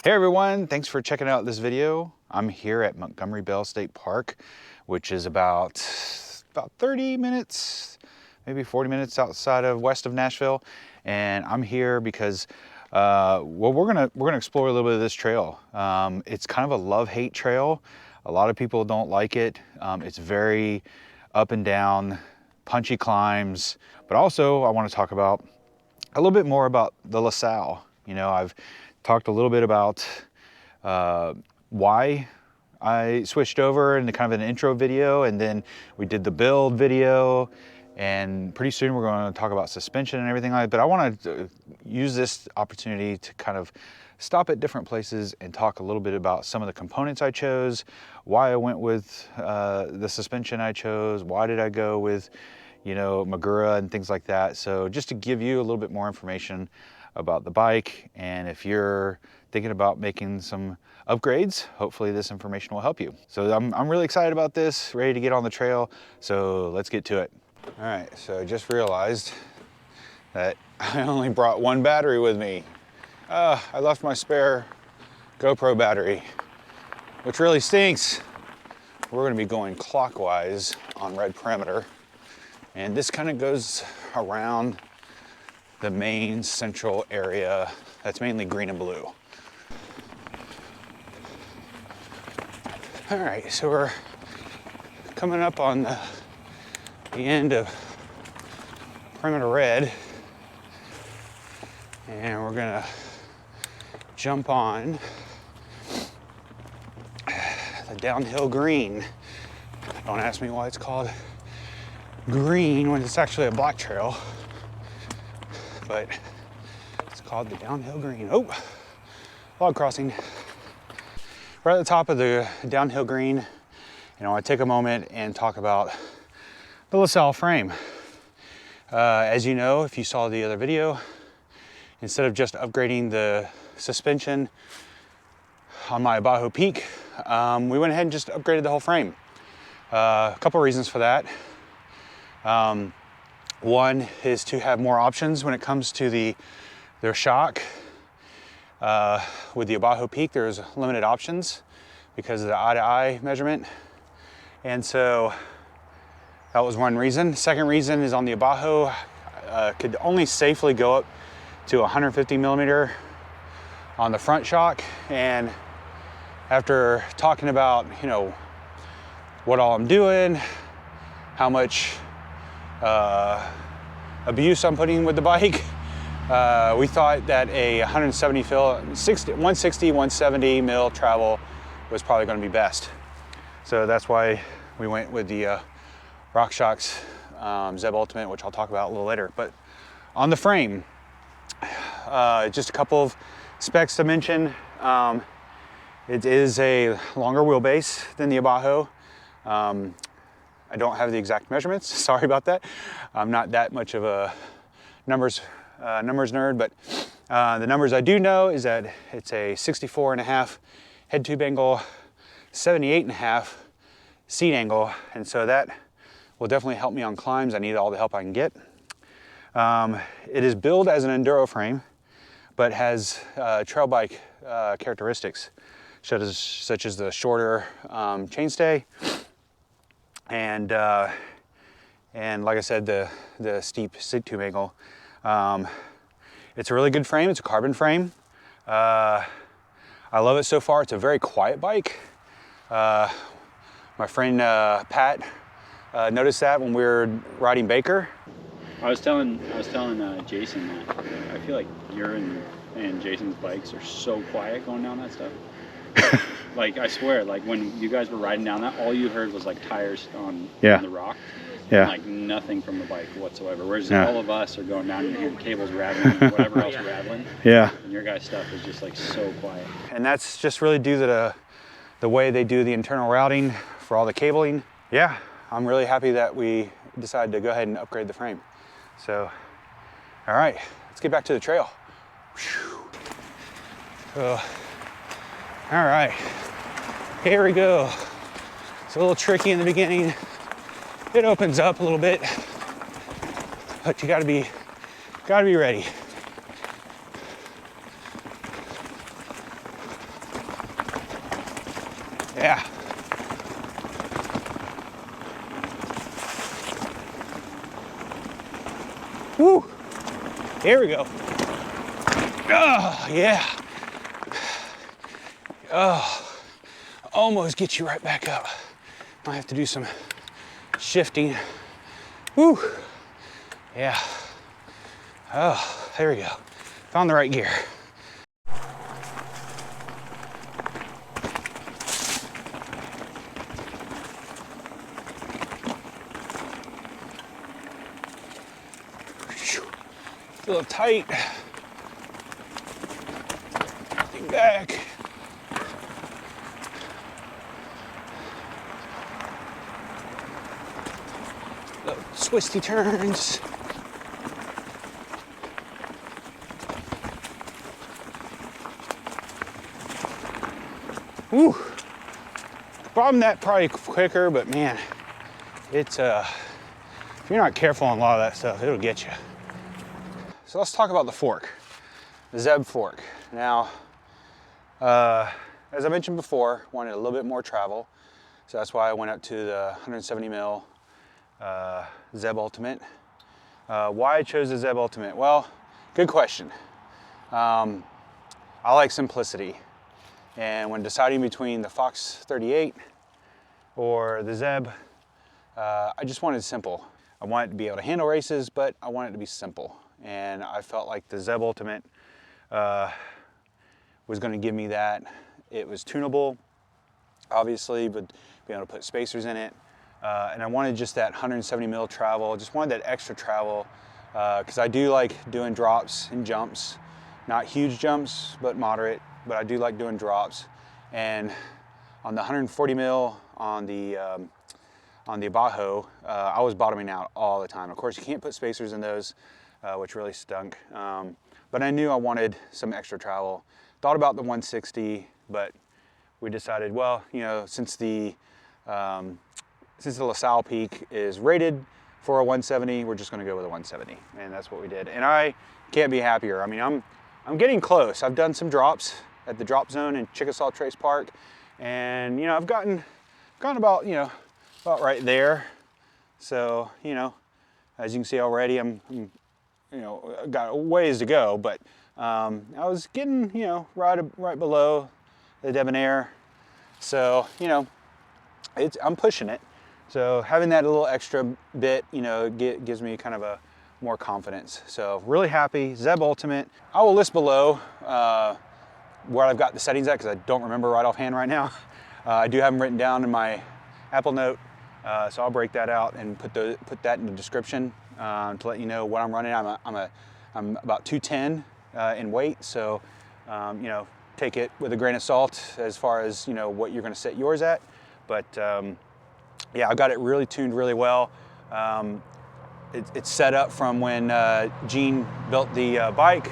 Hey everyone, thanks for checking out this video. I'm here at Montgomery State Park, which is about 30 minutes, maybe 40 minutes outside of west of Nashville. And I'm here because well, we're gonna explore a little bit of this trail. It's kind of a love-hate trail. A lot of people don't like it. It's very up and down, punchy climbs, but also I want to talk about a little bit more about the La Sal. You know, I've talked a little bit about why I switched over in the kind of an intro video, and then we did the build video, and pretty soon we're going to talk about suspension and everything like that. But I want to use this opportunity to kind of stop at different places and talk a little bit about some of the components I chose, why I went with the suspension I chose, why did I go with, you know, Magura and things like that. So just to give you a little bit more information about the bike, and if you're thinking about making some upgrades, hopefully this information will help you. So I'm really excited about this, ready to get on the trail, so let's get to it. All right, so I just realized that I only brought one battery with me. I left my spare GoPro battery, which really stinks. We're gonna be going clockwise on red perimeter, and this kind of goes around the main central area that's mainly green and blue. All right, so we're coming up on the end of perimeter red, and we're gonna jump on the downhill green. Don't ask me why it's called green when it's actually a black trail, but it's called the downhill green. Oh, log crossing. Right at the top of the downhill green, you know, I take a moment and talk about the La Sal frame. As you know, if you saw the other video, instead of just upgrading the suspension on my Abajo Peak, we went ahead and just upgraded the whole frame. A couple reasons for that. One is to have more options when it comes to their shock. With the Abajo Peak, there's limited options because of the eye-to-eye measurement. And so that was one reason. Second reason is on the Abajo, could only safely go up to 150 millimeter on the front shock. And after talking about, you know, what all I'm doing, how much abuse I'm putting with the bike, we thought that a 160, 170 mil travel was probably going to be best. So that's why we went with the Rockshox ZEB Ultimate, which I'll talk about a little later. But on the frame, just a couple of specs to mention. It is a longer wheelbase than the Abajo. I don't have the exact measurements, sorry about that. I'm not that much of a numbers nerd, but the numbers I do know is that it's a 64.5 head tube angle, 78.5 seat angle, and so that will definitely help me on climbs. I need all the help I can get. It is billed as an Enduro frame, but has trail bike characteristics, such as the shorter chainstay, and like I said, the steep seat tube angle. It's a really good frame. It's a carbon frame. I love it so far. It's a very quiet bike. My friend Pat noticed that when we were riding Baker. I was telling Jason that I feel like your and Jason's bikes are so quiet going down that stuff. Like, I swear, like when you guys were riding down that, all you heard was like tires on the rock. Yeah. And like nothing from the bike whatsoever. Whereas all of us are going down and hearing cables rattling and whatever else rattling. Yeah. And your guys' stuff is just like so quiet. And that's just really due to the way they do the internal routing for all the cabling. Yeah, I'm really happy that we decided to go ahead and upgrade the frame. So, all right, let's get back to the trail. All right, here we go. It's a little tricky in the beginning. It opens up a little bit, but you gotta be ready. Woo! Here we go. Oh, yeah. Oh, almost get you right back up. Might have to do some shifting. Woo! Yeah. Oh, there we go. Found the right gear. A little tight. Think back. Little twisty turns. Woo! Problem that probably quicker, but man, it's if you're not careful on a lot of that stuff, it'll get you. So let's talk about the fork, the ZEB fork. Now, as I mentioned before, wanted a little bit more travel, so that's why I went up to the 170 mil ZEB Ultimate. Why I chose the ZEB Ultimate? Well, good question. I like simplicity, and when deciding between the Fox 38 or the ZEB, I just wanted simple. I wanted to be able to handle races, but I wanted it to be simple. And I felt like the ZEB Ultimate was going to give me that. It was tunable, obviously, but be able to put spacers in it. And I wanted just that 170 mil travel, just wanted that extra travel, because I do like doing drops and jumps. Not huge jumps, but moderate, but I do like doing drops. And on the 140 mil on the Abajo, I was bottoming out all the time. Of course, you can't put spacers in those, which really stunk. But I knew I wanted some extra travel. Thought about the 160, but we decided, well, you know, since the La Sal Peak is rated for a 170, we're just going to go with a 170, and that's what we did. And I can't be happier. I mean, I'm getting close. I've done some drops at the drop zone in Chickasaw Trace Park, and you know, I've gotten about, you know, about right there. So, you know, as you can see already, I'm you know, got a ways to go, but I was getting, you know, right below the Debonair. So, you know, I'm pushing it. So having that little extra bit, you know, gives me kind of a more confidence. So really happy. ZEB Ultimate. I will list below where I've got the settings at, because I don't remember right offhand right now. I do have them written down in my Apple Note, so I'll break that out and put that in the description to let you know what I'm running. I'm about 210 in weight, so you know, take it with a grain of salt as far as, you know, what you're going to set yours at. But yeah, I've got it really tuned really well. It's set up from when Gene built the bike.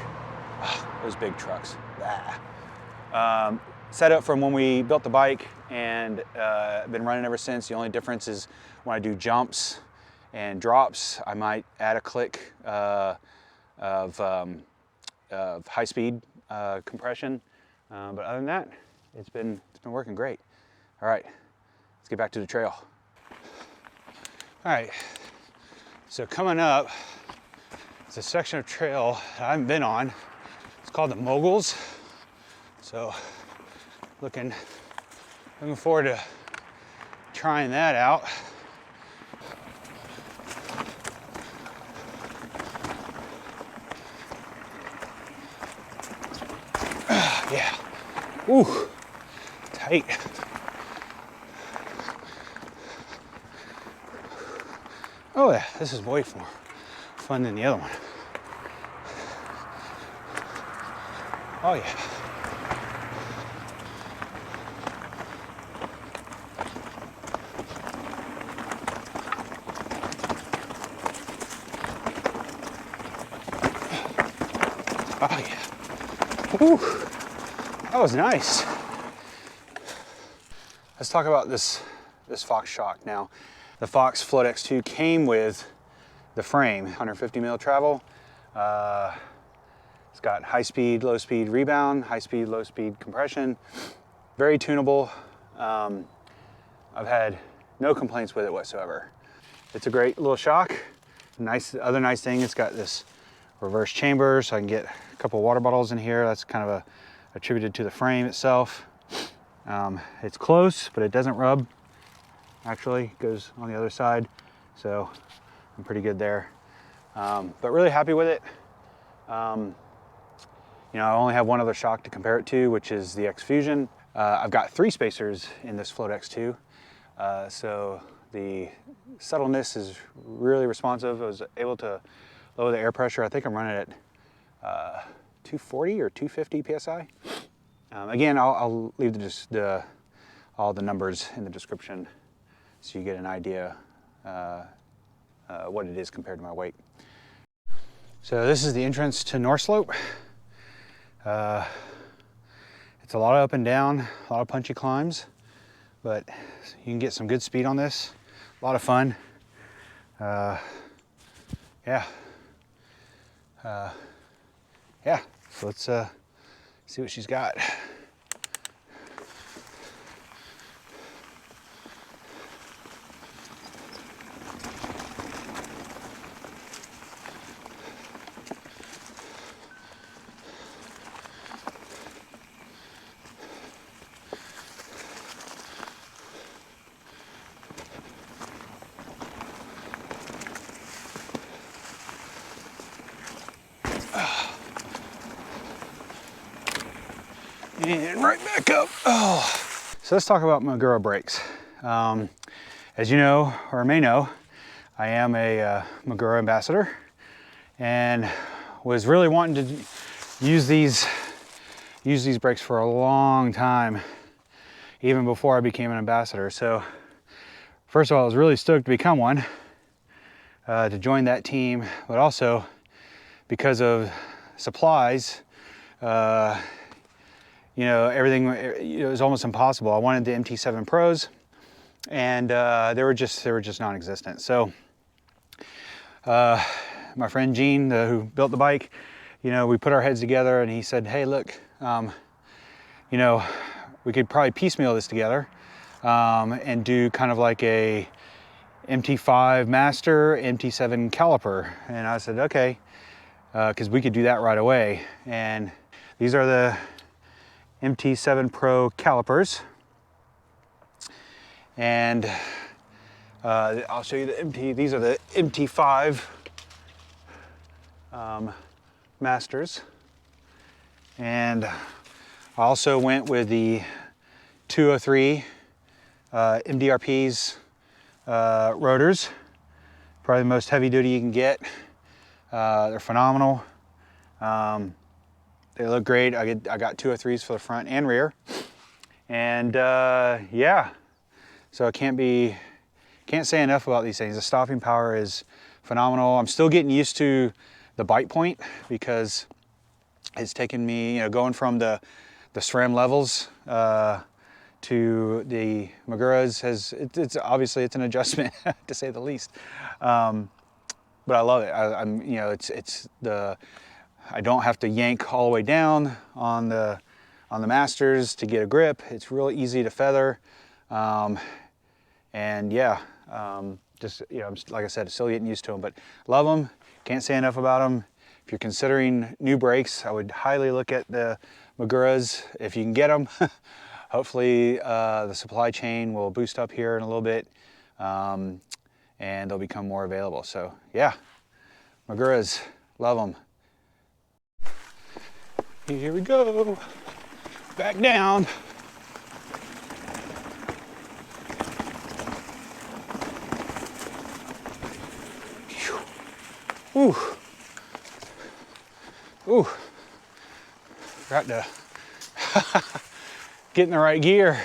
Those big trucks. Set up from when we built the bike, and been running ever since. The only difference is when I do jumps and drops, I might add a click of high-speed compression. But other than that, it's been working great. All right, let's get back to the trail. All right, so coming up, it's a section of trail that I haven't been on. It's called the Moguls. So looking forward to trying that out. Yeah. Ooh, tight. Oh yeah, this is way more fun than the other one. Oh yeah. Oh yeah. Ooh, that was nice. Let's talk about this Fox shock now. The Fox Float X2 came with the frame, 150 mil travel. It's got high speed, low speed rebound, high speed, low speed compression. Very tunable. I've had no complaints with it whatsoever. It's a great little shock. Other nice thing, it's got this reverse chamber, so I can get a couple water bottles in here. That's kind of attributed to the frame itself. It's close, but it doesn't rub. Actually, it goes on the other side, so I'm pretty good there. But really happy with it. You know, I only have one other shock to compare it to, which is the X Fusion. I've got 3 spacers in this Float X2, so the subtleness is really responsive. I was able to lower the air pressure. I think I'm running at 240 or 250 PSI. Again, I'll leave all the numbers in the description so you get an idea what it is compared to my weight. So this is the entrance to North Slope. It's a lot of up and down, a lot of punchy climbs, but you can get some good speed on this. A lot of fun. Yeah. Yeah, so let's see what she's got. And right back up. Oh. So let's talk about Magura brakes. As you know, or may know, I am a Magura ambassador and was really wanting to use these brakes for a long time, even before I became an ambassador. So first of all, I was really stoked to become one, to join that team, but also because of supplies, you know, everything, it was almost impossible. I wanted the MT7 Pros, and they were just non-existent. So my friend Gene, who built the bike, you know, we put our heads together, and he said, hey, look, you know, we could probably piecemeal this together and do kind of like a MT5 Master, MT7 Caliper. And I said, okay, because we could do that right away. And these are the MT7 Pro calipers, and I'll show you the MT. These are the MT5 Masters, and I also went with the 203 MDRP's rotors, probably the most heavy duty you can get. They're phenomenal. They look great. I got 203s for the front and rear, and yeah. So I can't say enough about these things. The stopping power is phenomenal. I'm still getting used to the bite point because it's taken me, you know, going from the SRAM levels to the Maguras it's obviously it's an adjustment to say the least. But I love it. I'm you know, I don't have to yank all the way down on the Masters to get a grip. It's real easy to feather, and yeah, just, you know, like I said, still getting used to them, but love them. Can't say enough about them. If you're considering new brakes, I would highly look at the Maguras if you can get them. Hopefully, the supply chain will boost up here in a little bit, and they'll become more available. So yeah, Maguras, love them. Here we go, back down. Ooh, ooh, got to get in the right gear.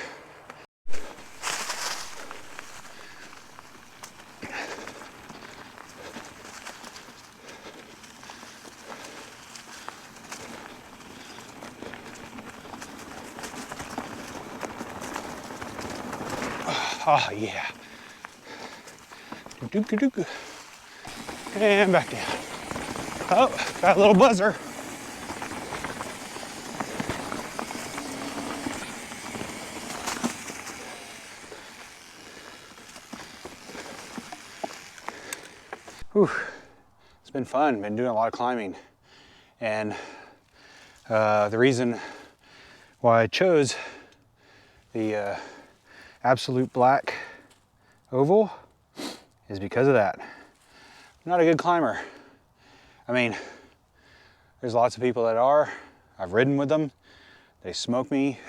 Oh yeah. And back down. Oh, got a little buzzer. Whew. been fun. Been doing a lot of climbing. And the reason why I chose the absolute black oval is because of that. I'm not a good climber. I mean, there's lots of people that are. I've ridden with them. They smoke me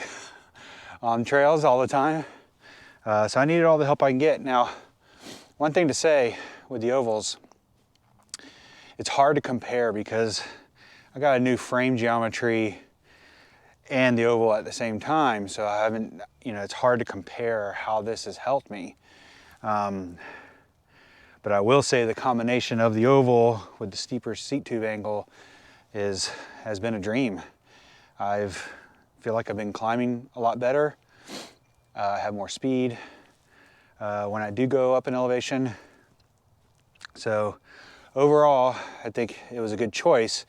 on trails all the time. So I needed all the help I can get. Now, one thing to say with the ovals, it's hard to compare because I got a new frame geometry and the oval at the same time. So I haven't, you know, it's hard to compare how this has helped me. But I will say the combination of the oval with the steeper seat tube angle has been a dream. I feel like I've been climbing a lot better. I have more speed when I do go up in elevation. So overall, I think it was a good choice.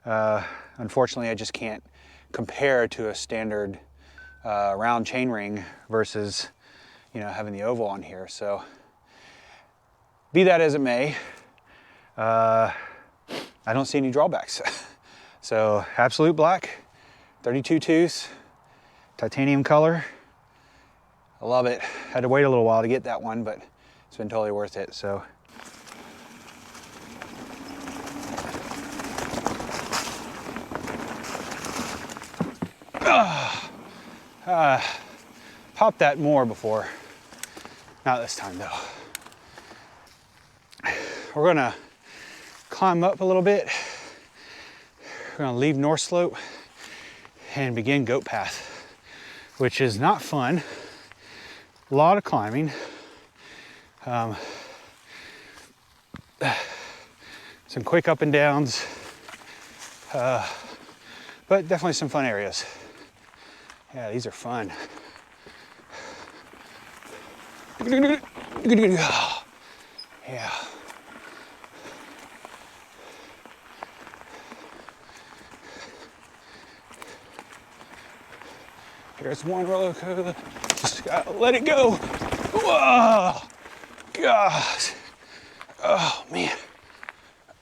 Unfortunately, I just can't compare to a standard round chainring versus, you know, having the oval on here. So be that as it may, I don't see any drawbacks. So absolute black, 32 tooth, titanium color. I love it. Had to wait a little while to get that one, but it's been totally worth it. So popped that more before. Not this time though. We're gonna climb up a little bit. We're gonna leave North Slope and begin Goat Path, which is not fun. A lot of climbing. Some quick up and downs, but definitely some fun areas. Yeah, these are fun. Yeah. Here's one roller coaster. Just gotta let it go. Whoa! Gosh. Oh, man.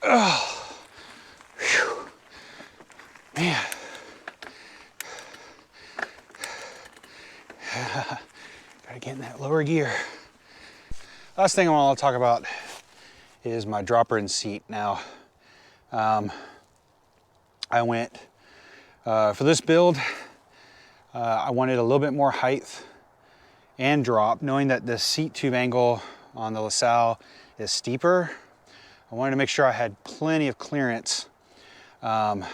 Oh. Whew. Man. Gotta get in that lower gear. Last thing I want to talk about is my dropper and seat. Now, I went, for this build, I wanted a little bit more height and drop, knowing that the seat tube angle on the La Sal is steeper. I wanted to make sure I had plenty of clearance to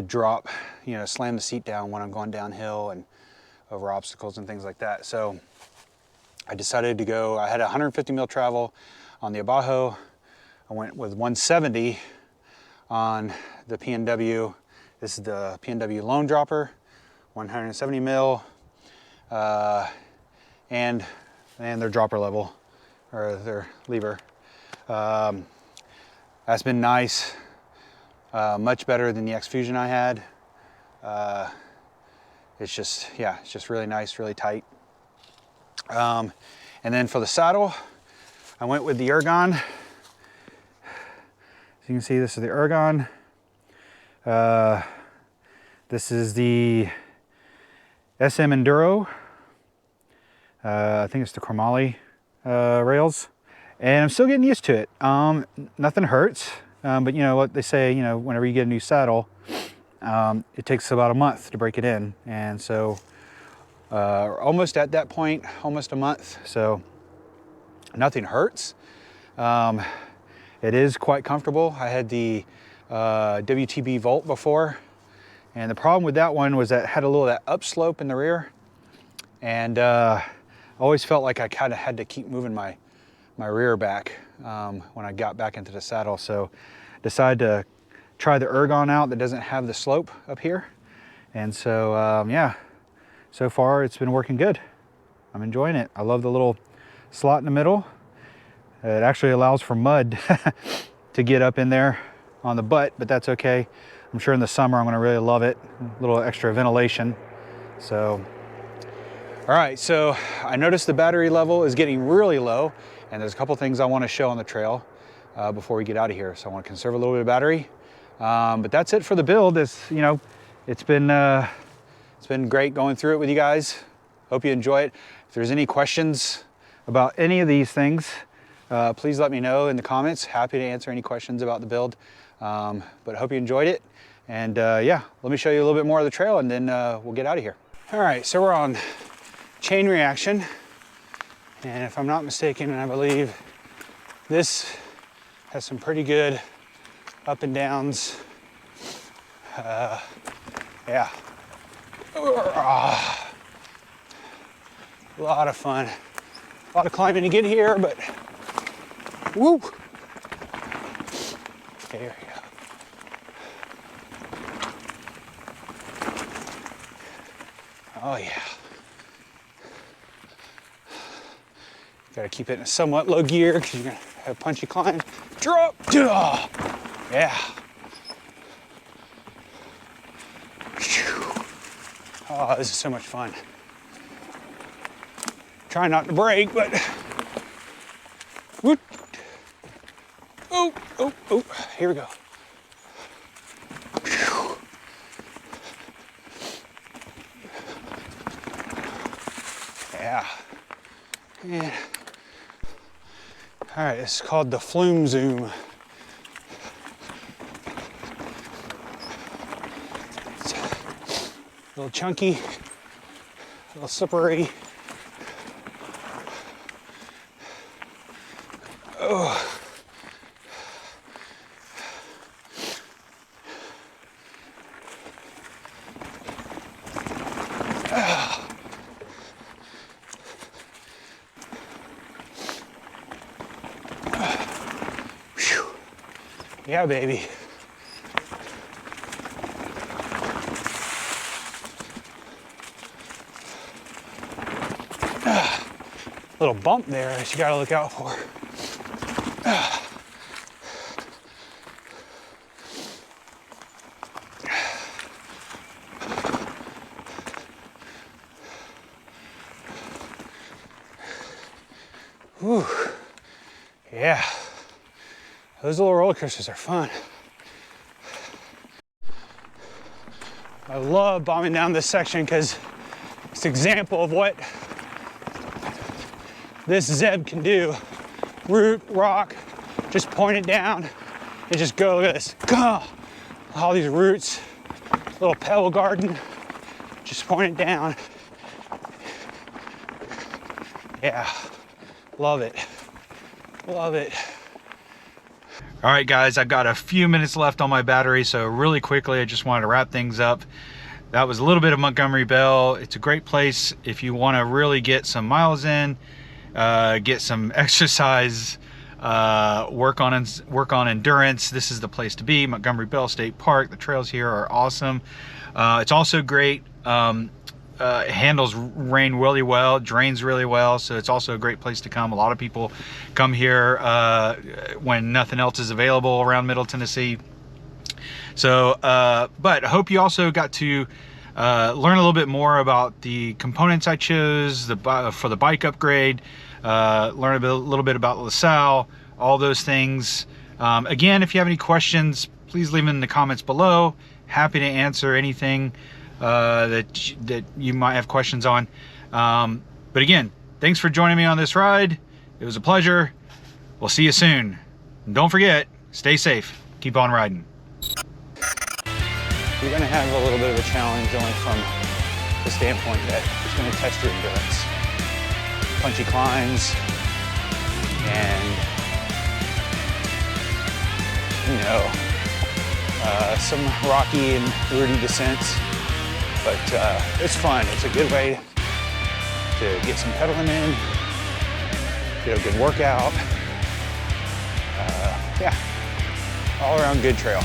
drop, you know, slam the seat down when I'm going downhill and over obstacles and things like that. So I decided to go, I had 150 mil travel on the Abajo. I went with 170 on the PNW. This is the PNW Loam dropper, 170 mil, and their dropper level, or their lever. That's been nice, much better than the X Fusion I had. It's just, yeah, it's just really nice, really tight. And then for the saddle, I went with the Ergon. As you can see, this is the Ergon. This is the SM Enduro. I think it's the Chromoly rails. And I'm still getting used to it. Nothing hurts, but you know what they say, you know, whenever you get a new saddle, it takes about a month to break it in. And so almost at that point, almost a month. So nothing hurts. It is quite comfortable. I had the WTB Volt before, and the problem with that one was that it had a little of that upslope in the rear, and I always felt like I kind of had to keep moving my rear back when I got back into the saddle. So decided to try the Ergon out that doesn't have the slope up here, and so yeah, so far it's been working good. I'm enjoying it. I love the little slot in the middle. It actually allows for mud to get up in there on the butt, but that's okay. I'm sure in the summer I'm gonna really love it. A little extra ventilation. So, all right, so I noticed the battery level is getting really low, and there's a couple things I wanna show on the trail. before we get out of here. So I want to conserve a little bit of battery. But that's it for the build. It's been great going through it with you guys. Hope you enjoy it. If there's any questions about any of these things, please let me know in the comments. Happy to answer any questions about the build. But I hope you enjoyed it. And yeah, let me show you a little bit more of the trail and then we'll get out of here. All right, so we're on chain reaction. And if I'm not mistaken, I believe this has some pretty good up and downs. Yeah. A lot of fun. A lot of climbing to get here, but woo! There we go. Oh yeah. Gotta keep it in a somewhat low gear because you're gonna have punchy climb. Drop! Yeah. Oh, this is so much fun. Try not to brake, but whoop. Oh, oh, oh, here we go. Yeah. Yeah. All right, this is called the Flume Zoom. It's a little chunky, a little slippery. Oh. Yeah, baby. Little bump there that you gotta look out for. Whew. Yeah. Those little roller coasters are fun. I love bombing down this section because it's an example of what this ZEB can do. Root, rock, just point it down and just go. Look at this. Go! All these roots, little pebble garden, just point it down. Yeah, love it. Love it. All right, guys, I've got a few minutes left on my battery, so really quickly, I just wanted to wrap things up. That was a little bit of Montgomery Bell. It's a great place if you want to really get some miles in, get some exercise, work on endurance. This is the place to be. Montgomery Bell State Park. The trails here are awesome. It's also great. It handles rain really well, drains really well, so it's also a great place to come. A lot of people come here when nothing else is available around Middle Tennessee. So, but I hope you also got to learn a little bit more about the components I chose for the bike upgrade, learn a little bit about La Sal, all those things. Again, if you have any questions, please leave them in the comments below. Happy to answer anything that you might have questions on. But again, thanks for joining me on this ride. It was a pleasure. We'll see you soon. And don't forget, stay safe. Keep on riding. You're going to have a little bit of a challenge only from the standpoint that it's going to test your endurance. Punchy climbs and, you know, some rocky and rooty descents. But it's fun. It's a good way to get some pedaling in, get a good workout. Yeah, all around good trail.